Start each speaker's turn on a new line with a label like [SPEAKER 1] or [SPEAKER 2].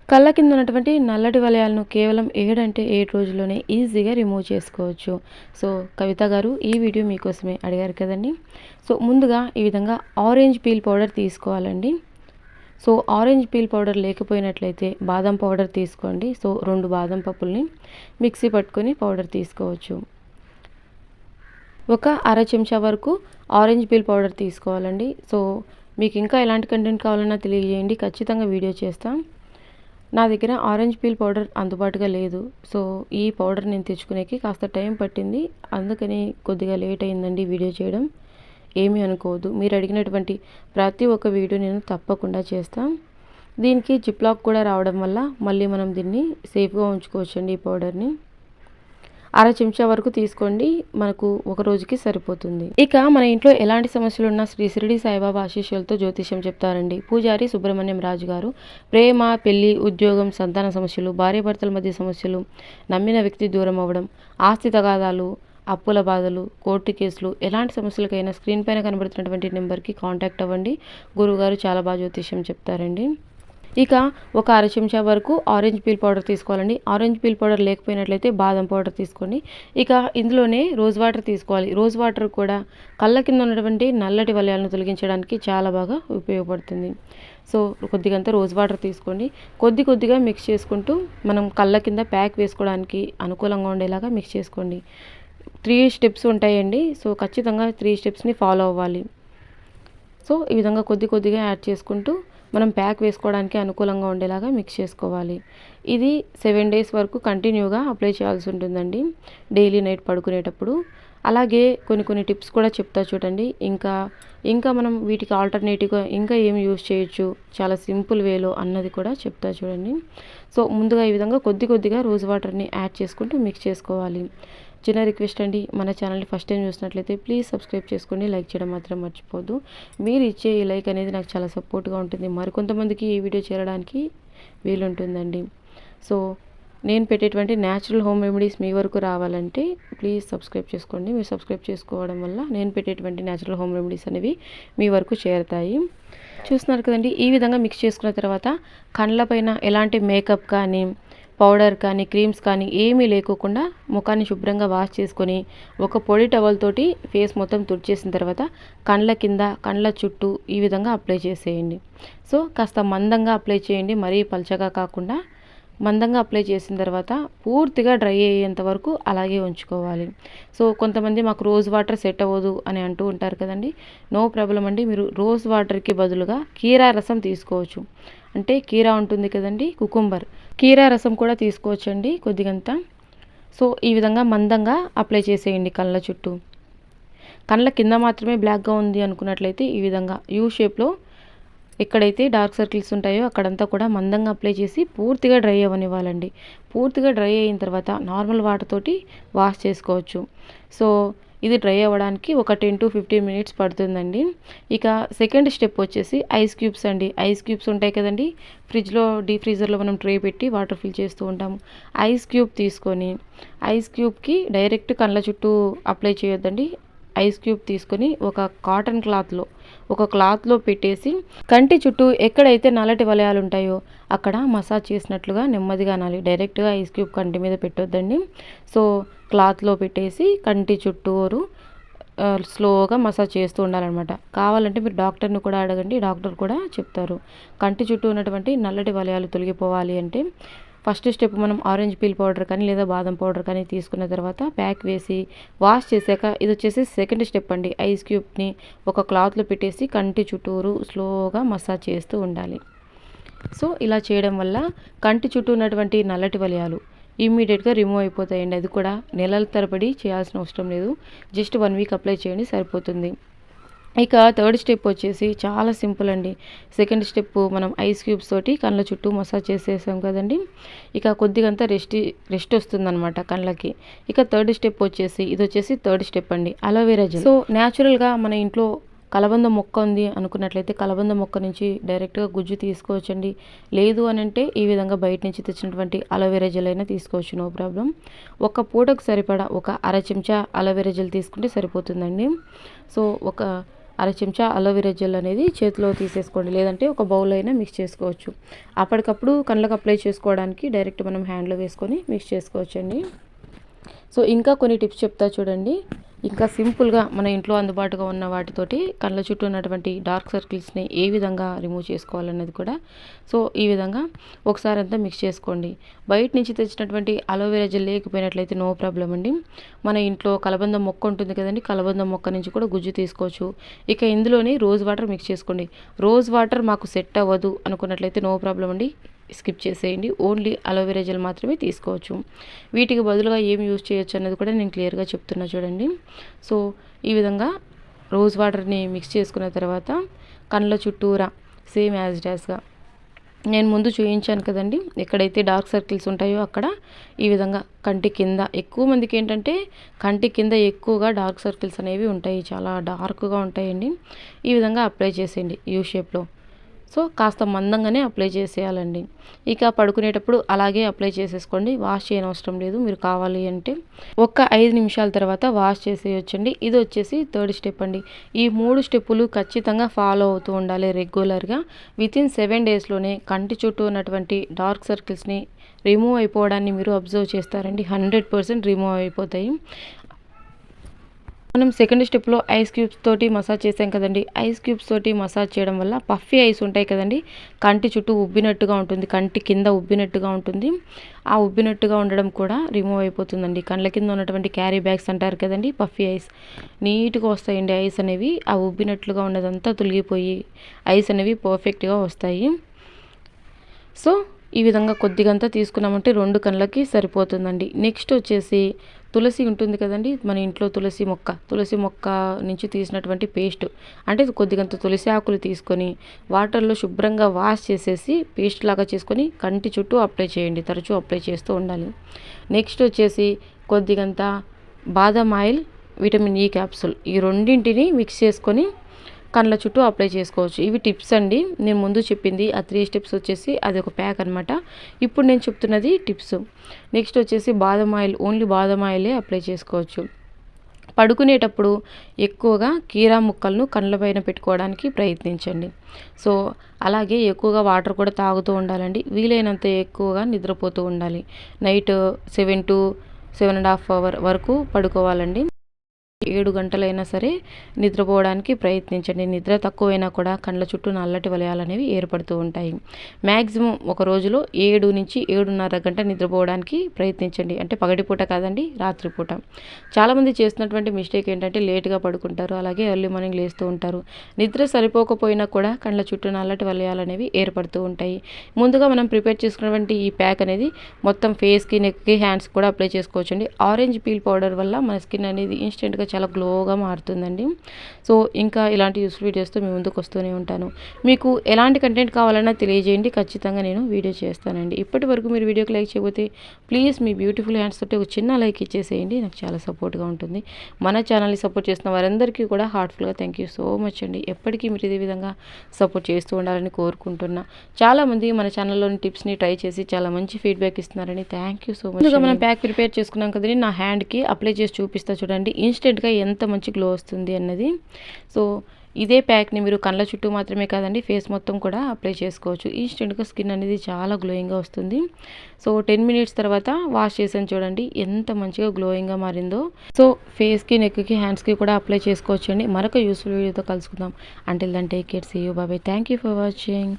[SPEAKER 1] కళ్ళ కింద ఉన్నటువంటి నల్లటి వలయాలను కేవలం 7 అంటే 7 రోజుల్లోనే ఈజీగా రిమూవ్ చేసుకోవచ్చు. సో, కవిత గారు ఈ వీడియో మీకోసమే అడిగారు కదండీ! సో, ముందుగా ఈ విధంగా ఆరెంజ్ పీల్ పౌడర్ తీసుకోవాలండి. సో, ఆరెంజ్ పీల్ పౌడర్ లేకపోయినట్లయితే బాదం పౌడర్ తీసుకోండి. సో, 2 బాదం పప్పుల్ని మిక్సీ పట్టుకొని పౌడర్ తీసుకోవచ్చు. ఒక అర చెంచా వరకు ఆరెంజ్ పీల్ పౌడర్ తీసుకోవాలండి. సో, మీకు ఇంకా ఎలాంటి కంటెంట్ కావాలన్నా తెలియజేయండి. ఖచ్చితంగా వీడియో చేస్తాం. నా దగ్గర ఆరెంజ్ పీల్ పౌడర్ అందుబాటుగా లేదు. సో, ఈ పౌడర్ నేను తెచ్చుకునేకి కాస్త టైం పట్టింది. అందుకని కొద్దిగా లేట్ అయిందండి వీడియో చేయడం. ఏమీ అనుకోవద్దు. మీరు అడిగినటువంటి ప్రతి ఒక్క వీడియో నేను తప్పకుండా చేస్తాం. దీనికి జిప్ లాక్ కూడా రావడం వల్ల మళ్ళీ మనం దీన్ని సేఫ్‌గా ఉంచుకోవచ్చండి ఈ పౌడర్‌ని. అర చెంచా వరకు తీసుకోండి. మనకు ఒక రోజుకి సరిపోతుంది. ఇక మన ఇంట్లో ఎలాంటి సమస్యలున్నా శ్రీ షిరిడి సాయిబాబా ఆశీస్సులతో జ్యోతిష్యం చెప్తారండి. పూజారి సుబ్రహ్మణ్యం రాజు గారు. ప్రేమ, పెళ్లి, ఉద్యోగం, సంతాన సమస్యలు, భార్యాభర్తల మధ్య సమస్యలు, నమ్మిన వ్యక్తి దూరం అవ్వడం, ఆస్తి తగాదాలు, అప్పుల బాధలు, కోర్టు కేసులు, ఎలాంటి సమస్యలకైనా స్క్రీన్ పైన కనబడుతున్నటువంటి నెంబర్‌కి కాంటాక్ట్ అవ్వండి. గురువుగారు చాలా బాగా జ్యోతిష్యం చెప్తారండి. ఇక ఒక అర చెంచా వరకు ఆరెంజ్ పీల్ పౌడర్ తీసుకోవాలండి. ఆరెంజ్ పీల్ పౌడర్ లేకపోయినట్లయితే బాదం పౌడర్ తీసుకోండి. ఇక ఇందులోనే రోజ్ వాటర్ తీసుకోవాలి. రోజ్ వాటర్ కూడా కళ్ళ కింద ఉన్నటువంటి నల్లటి వలయాలను తొలగించడానికి చాలా బాగా ఉపయోగపడుతుంది. సో, కొద్దిగంత రోజ్ వాటర్ తీసుకోండి. కొద్దిగా మిక్స్ చేసుకుంటూ మనం కళ్ళ కింద ప్యాక్ వేసుకోవడానికి అనుకూలంగా ఉండేలాగా మిక్స్ చేసుకోండి. 3 స్టెప్స్ ఉంటాయండి. సో, ఖచ్చితంగా 3 స్టెప్స్‌ని ఫాలో అవ్వాలి. సో, ఈ విధంగా కొద్దిగా యాడ్ చేసుకుంటూ మనం ప్యాక్ వేసుకోవడానికి అనుకూలంగా ఉండేలాగా మిక్స్ చేసుకోవాలి. ఇది 7 డేస్ వరకు కంటిన్యూగా అప్లై చేయాల్సి ఉంటుందండి. డైలీ నైట్ పడుకునేటప్పుడు. అలాగే కొన్ని టిప్స్ కూడా చెప్తా చూడండి. ఇంకా మనం వీటికి ఆల్టర్‌నేటివ్‌గా ఇంకా ఏమి యూజ్ చేయొచ్చు చాలా సింపుల్ వేలో అన్నది కూడా చెప్తా చూడండి. సో, ముందుగా ఈ విధంగా కొద్దిగా రోజ్ వాటర్‌ని యాడ్ చేసుకుంటూ మిక్స్ చేసుకోవాలి. చిన్న రిక్వెస్ట్ అండి, మన ఛానల్ని ఫస్ట్ టైం చూసినట్లయితే ప్లీజ్ సబ్స్క్రైబ్ చేసుకోండి. లైక్ చేయడం మాత్రం మర్చిపోవద్దు. మీరు ఇచ్చే ఈ లైక్ అనేది నాకు చాలా సపోర్ట్‌గా ఉంటుంది. మరికొంతమందికి ఈ వీడియో చేరడానికి వీలుంటుందండి. సో, నేను పెట్టేటువంటి న్యాచురల్ హోమ్ రెమెడీస్ మీ వరకు రావాలంటే ప్లీజ్ సబ్స్క్రైబ్ చేసుకోండి. మీరు సబ్స్క్రైబ్ చేసుకోవడం వల్ల నేను పెట్టేటువంటి న్యాచురల్ హోమ్ రెమెడీస్ అనేవి మీ వరకు చేరతాయి. చూస్తున్నారు కదండీ! ఈ విధంగా మిక్స్ చేసుకున్న తర్వాత కండ్లపైన ఎలాంటి మేకప్ కానీ, పౌడర్ కానీ, క్రీమ్స్ కానీ ఏమీ లేకోకుండా ముఖాన్ని శుభ్రంగా వాష్ చేసుకొని ఒక పొడి టవల్ తోటి ఫేస్ మొత్తం తుడిచేసిన తర్వాత కండ్ల కింద, కండ్ల చుట్టూ ఈ విధంగా అప్లై చేసేయండి. సో, కాస్త మందంగా అప్లై చేయండి. మరీ పల్చగా కాకుండా మందంగా అప్లై చేసిన తర్వాత పూర్తిగా డ్రై అయ్యేంత వరకు అలాగే ఉంచుకోవాలి. సో, కొంతమంది మాకు రోజ్ వాటర్ సెట్ అవ్వదు అని అంటూ ఉంటారు కదండీ! నో ప్రాబ్లమ్ అండి. మీరు రోజ్ వాటర్‌కి బదులుగా కీరా రసం తీసుకోవచ్చు. అంటే కీరా ఉంటుంది కదండీ! కుకుంబర్. కీరా రసం కూడా తీసుకోవచ్చండి కొద్దిగంత. సో, ఈ విధంగా మందంగా అప్లై చేసేయండి కళ్ళ చుట్టూ. కళ్ళ కింద మాత్రమే బ్లాక్‌గా ఉంది అనుకున్నట్లయితే ఈ విధంగా యూ షేప్‌లో ఎక్కడైతే డార్క్ సర్కిల్స్ ఉంటాయో అక్కడంతా కూడా మందంగా అప్లై చేసి పూర్తిగా డ్రై అవ్వనివ్వాలండి. పూర్తిగా డ్రై అయిన తర్వాత నార్మల్ వాటర్ తోటి వాష్ చేసుకోవచ్చు. సో, ఇది డ్రై అవ్వడానికి ఒక 10-15 మినిట్స్ పడుతుందండి. ఇక సెకండ్ స్టెప్ వచ్చేసి ఐస్ క్యూబ్స్ అండి. ఐస్ క్యూబ్స్ ఉంటాయి కదండీ! ఫ్రిడ్జ్‌లో డీప్ ఫ్రీజర్‌లో మనం ట్రే పెట్టి వాటర్ ఫిల్ చేస్తూ ఉంటాము. ఐస్ క్యూబ్ తీసుకొని ఐస్ క్యూబ్‌కి డైరెక్ట్ కళ్ళ చుట్టూ అప్లై చేయొద్దండి. ఐస్ క్యూబ్ తీసుకొని ఒక క్లాత్‌లో పెట్టేసి కంటి చుట్టూ ఎక్కడైతే నల్లటి వలయాలు ఉంటాయో అక్కడ మసాజ్ చేసినట్లుగా నెమ్మదిగా అనాలి. డైరెక్ట్‌గా ఐస్ క్యూబ్ కంటి మీద పెట్టొద్దండి. సో, క్లాత్‌లో పెట్టేసి కంటి చుట్టూరు స్లోగా మసాజ్ చేస్తూ ఉండాలనమాట. కావాలంటే మీరు డాక్టర్‌ని కూడా అడగండి. డాక్టర్ కూడా చెప్తారు. కంటి చుట్టూ ఉన్నటువంటి నల్లటి వలయాలు తొలగిపోవాలి అంటే ఫస్ట్ స్టెప్ మనం ఆరెంజ్ పీల్ పౌడర్ కానీ లేదా బాదం పౌడర్ కానీ తీసుకున్న తర్వాత ప్యాక్ వేసి వాష్ చేశాక ఇది వచ్చేసి సెకండ్ స్టెప్ అండి. ఐస్ క్యూబ్‌ని ఒక క్లాత్‌లో పెట్టేసి కంటి చుట్టూరు స్లోగా మసాజ్ చేస్తూ ఉండాలి. సో, ఇలా చేయడం వల్ల కంటి చుట్టూ ఉన్నటువంటి నల్లటి వలయాలు ఇమ్మీడియట్‌గా రిమూవ్ అయిపోతాయండి. అది కూడా నెలల తరబడి చేయాల్సిన అవసరం లేదు. జస్ట్ 1 వీక్ అప్లై చేయండి సరిపోతుంది. ఇక థర్డ్ స్టెప్ వచ్చేసి చాలా సింపుల్ అండి. సెకండ్ స్టెప్ మనం ఐస్ క్యూబ్స్ తోటి కళ్ళ చుట్టూ మసాజ్ చేసేసాం కదండీ! ఇక కొద్దిగంతా రెస్ట్ వస్తుందనమాట కళ్ళకి. ఇక థర్డ్ స్టెప్ వచ్చేసి ఇదొచ్చేసి థర్డ్ స్టెప్ అండి. Aloe vera gel. సో, న్యాచురల్‌గా మన ఇంట్లో కలబంద మొక్క ఉంది అనుకున్నట్లయితే కలబంద మొక్క నుంచి డైరెక్ట్‌గా గుజ్జు తీసుకోవచ్చండి. లేదు అనంటే ఈ విధంగా బయట నుంచి తెచ్చినటువంటి అలోవెరా జెల్ అయినా తీసుకోవచ్చు. No problem. ఒక పూటకు సరిపడా ఒక అర చెంచా అలోవెరా జెల్ తీసుకుంటే సరిపోతుందండి. సో, ఒక అర చెంచా అలోవెరా జెల్ అనేది చేతిలో తీసేసుకోండి, లేదంటే ఒక బౌల్ అయినా మిక్స్ చేసుకోవచ్చు. అప్పటికప్పుడు కళ్ళకు అప్లై చేసుకోవడానికి డైరెక్ట్ మనం హ్యాండ్లో వేసుకొని మిక్స్ చేసుకోవచ్చండి. సో ఇంకా కొన్ని టిప్స్ చెప్తా చూడండి. ఇంకా సింపుల్గా మన ఇంట్లో అందుబాటుగా ఉన్న వాటితోటి కళ్ళ చుట్టూ ఉన్నటువంటి డార్క్ సర్కిల్స్ని ఏ విధంగా రిమూవ్ చేసుకోవాలన్నది కూడా సో ఈ విధంగా ఒకసారి అంతా మిక్స్ చేసుకోండి. బయట నుంచి తెచ్చినటువంటి అలోవెరా జెల్ లేకపోయినట్లయితే నో ప్రాబ్లం అండి. మన ఇంట్లో కలబంద మొక్క ఉంటుంది కదండి, కలబంద మొక్క నుంచి కూడా గుజ్జు తీసుకోవచ్చు. ఇక ఇందులోనే రోజ్ వాటర్ మిక్స్ చేసుకోండి. రోజ్ వాటర్ మాకు సెట్ అవ్వదు అనుకున్నట్లయితే నో ప్రాబ్లం అండి, స్కిప్ చేసేయండి. ఓన్లీ అలోవెరా జెల్ మాత్రమే తీసుకోవచ్చు. వీటికి బదులుగా ఏం యూజ్ చేయొచ్చు అన్నది కూడా నేను క్లియర్గా చెప్తున్నా చూడండి. సో ఈ విధంగా రోజ్ వాటర్ని మిక్స్ చేసుకున్న తర్వాత కళ్ళ చుట్టూరా సేమ్ యాజ్ ఇట్ యాజ్గా నేను ముందు చూపించాను కదండి, ఎక్కడైతే డార్క్ సర్కిల్స్ ఉంటాయో అక్కడ ఈ విధంగా కంటి కింద, ఎక్కువ మందికి ఏంటంటే కంటి కింద ఎక్కువగా డార్క్ సర్కిల్స్ అనేవి ఉంటాయి, చాలా డార్క్గా ఉంటాయండి. ఈ విధంగా అప్లై చేసేయండి యూ షేప్లో. సో కాస్త మందంగానే అప్లై చేసేయాలండి. ఇక పడుకునేటప్పుడు అలాగే అప్లై చేసేసుకోండి, వాష్ చేయనవసరం లేదు. మీరు కావాలి అంటే ఒక్క 5 నిమిషాల తర్వాత వాష్ చేసేయొచ్చండి. ఇది వచ్చేసి 3rd స్టెప్ అండి. ఈ 3 స్టెప్పులు ఖచ్చితంగా ఫాలో అవుతూ ఉండాలి రెగ్యులర్గా. వితిన్ 7 డేస్లోనే కంటి చుట్టూ ఉన్నటువంటి డార్క్ సర్కిల్స్ని రిమూవ్ అయిపోవడాన్ని మీరు అబ్జర్వ్ చేస్తారండి. 100% రిమూవ్ అయిపోతాయి. మనం సెకండ్ స్టెప్లో ఐస్ క్యూబ్స్ తోటి మసాజ్ చేసాం కదండి. ఐస్ క్యూబ్స్ తోటి మసాజ్ చేయడం వల్ల పఫీ ఐస్ ఉంటాయి కదండి, కంటి చుట్టూ ఉబ్బినట్టుగా ఉంటుంది, కంటి కింద ఉబ్బినట్టుగా ఉంటుంది. ఆ ఉబ్బినట్టుగా ఉండడం కూడా రిమూవ్ అయిపోతుందండి. కళ్ళ కింద ఉన్నటువంటి క్యారీ బ్యాగ్స్ అంటారు కదండి, పఫీ ఐస్ నీట్గా వస్తాయండి. ఐస్ అనేవి ఆ ఉబ్బినట్లుగా ఉన్నదంతా తొలగిపోయి ఐస్ అనేవి పర్ఫెక్ట్గా వస్తాయి. సో ఈ విధంగా కొద్దిగంతా తీసుకున్నామంటే 2 కళ్ళకి సరిపోతుందండి. నెక్స్ట్ వచ్చేసి తులసి ఉంటుంది కదండి, మన ఇంట్లో తులసి మొక్క నుంచి తీసినటువంటి పేస్ట్, అంటే కొద్దిగంత తులసి ఆకులు తీసుకొని వాటర్లో శుభ్రంగా వాష్ చేసేసి పేస్ట్ లాగా చేసుకొని కంటి చుట్టూ అప్లై చేయండి. తరచూ అప్లై చేస్తూ ఉండాలి. నెక్స్ట్ వచ్చేసి కొద్దిగంత బాదం ఆయిల్, విటమిన్ ఈ క్యాప్సూల్, ఈ రెండింటిని మిక్స్ చేసుకొని కళ్ళ చుట్టూ అప్లై చేసుకోవచ్చు. ఇవి టిప్స్ అండి. నేను ముందు చెప్పింది ఆ 3 స్టెప్స్ వచ్చేసి అది ఒక ప్యాక్ అనమాట. ఇప్పుడు నేను చెప్తున్నది టిప్స్. నెక్స్ట్ వచ్చేసి బాదం ఆయిల్, ఓన్లీ బాదం ఆయిలే అప్లై చేసుకోవచ్చు. పడుకునేటప్పుడు ఎక్కువగా కీరా ముక్కలను కళ్ళ పైన పెట్టుకోవడానికి ప్రయత్నించండి. సో అలాగే ఎక్కువగా వాటర్ కూడా తాగుతూ ఉండాలండి. వీలైనంత ఎక్కువగా నిద్రపోతూ ఉండాలి. నైట్ 7 to 7.5 hours వరకు పడుకోవాలండి. 7 గంటలైనా సరే నిద్రపోవడానికి ప్రయత్నించండి. నిద్ర తక్కువైనా కూడా కళ్ళ చుట్టూ నల్లటి వలయాలు అనేవి ఏర్పడుతూ ఉంటాయి. మ్యాక్సిమం ఒక రోజులో 7 నుంచి 7.5 గంట నిద్రపోవడానికి ప్రయత్నించండి. అంటే పగటిపూట కాదండి, రాత్రిపూట. చాలామంది చేస్తున్నటువంటి మిస్టేక్ ఏంటంటే లేట్గా పడుకుంటారు, అలాగే ఎర్లీ మార్నింగ్ లేస్తూ ఉంటారు. నిద్ర సరిపోకపోయినా కూడా కళ్ళ చుట్టూ నల్లటి వలయాలు అనేవి ఏర్పడుతూ ఉంటాయి. ముందుగా మనం ప్రిపేర్ చేసుకున్నటువంటి ఈ ప్యాక్ అనేది మొత్తం ఫేస్కి, నెక్కి, హ్యాండ్స్ కూడా అప్లై చేసుకోవచ్చండి. ఆరెంజ్ పీల్ పౌడర్ వల్ల మన స్కిన్ అనేది ఇన్స్టెంట్గా చాలా గ్లోగా మారుతుందండి. సో ఇంకా ఇలాంటి యూస్ఫుల్ వీడియోస్తో మీ ముందుకు వస్తూనే ఉంటాను. మీకు ఎలాంటి కంటెంట్ కావాలన్నా తెలియజేయండి, ఖచ్చితంగా నేను వీడియో చేస్తానండి. ఇప్పటి వరకు మీరు వీడియోకి లైక్ చేయకపోతే ప్లీజ్ మీ బ్యూటిఫుల్ హ్యాండ్స్ తోటి ఒక చిన్న లైక్ ఇచ్చేసేయండి, నాకు చాలా సపోర్ట్గా ఉంటుంది. మన ఛానల్ని సపోర్ట్ చేస్తున్న వారందరికీ కూడా హార్ట్ఫుల్గా థ్యాంక్ యూ సో మచ్ అండి. ఎప్పటికీ మీరు ఇదే విధంగా సపోర్ట్ చేస్తూ ఉండాలని కోరుకుంటున్నా. చాలామంది మన ఛానల్లోని టిప్స్ని ట్రై చేసి చాలా మంచి ఫీడ్బ్యాక్ ఇస్తున్నారని థ్యాంక్ యూ సో మచ్. ముందుగా మనం ప్యాక్ ప్రిపేర్ చేసుకున్నాం కదండి, నా హ్యాండ్కి అప్లై చేసి చూపిస్తా చూడండి, ఇన్స్టెంట్గా ఎంత మంచి గ్లో వస్తుంది అన్నది. సో ఇదే ప్యాక్ని మీరు కళ్ళ చుట్టూ మాత్రమే కాదండి, ఫేస్ మొత్తం కూడా అప్లై చేసుకోవచ్చు. ఇన్స్టెంట్గా స్కిన్ అనేది చాలా గ్లోయింగ్గా వస్తుంది. సో 10 minutes తర్వాత వాష్ చేసాను చూడండి, ఎంత మంచిగా గ్లోయింగ్గా మారిందో. సో ఫేస్కి, నెక్కి, హ్యాండ్స్కి కూడా అప్లై చేసుకోవచ్చు అండి. మరొక యూస్ఫుల్ వీడియోతో కలుసుకుందాం. Until then take care, see you, bye. Thank you for watching.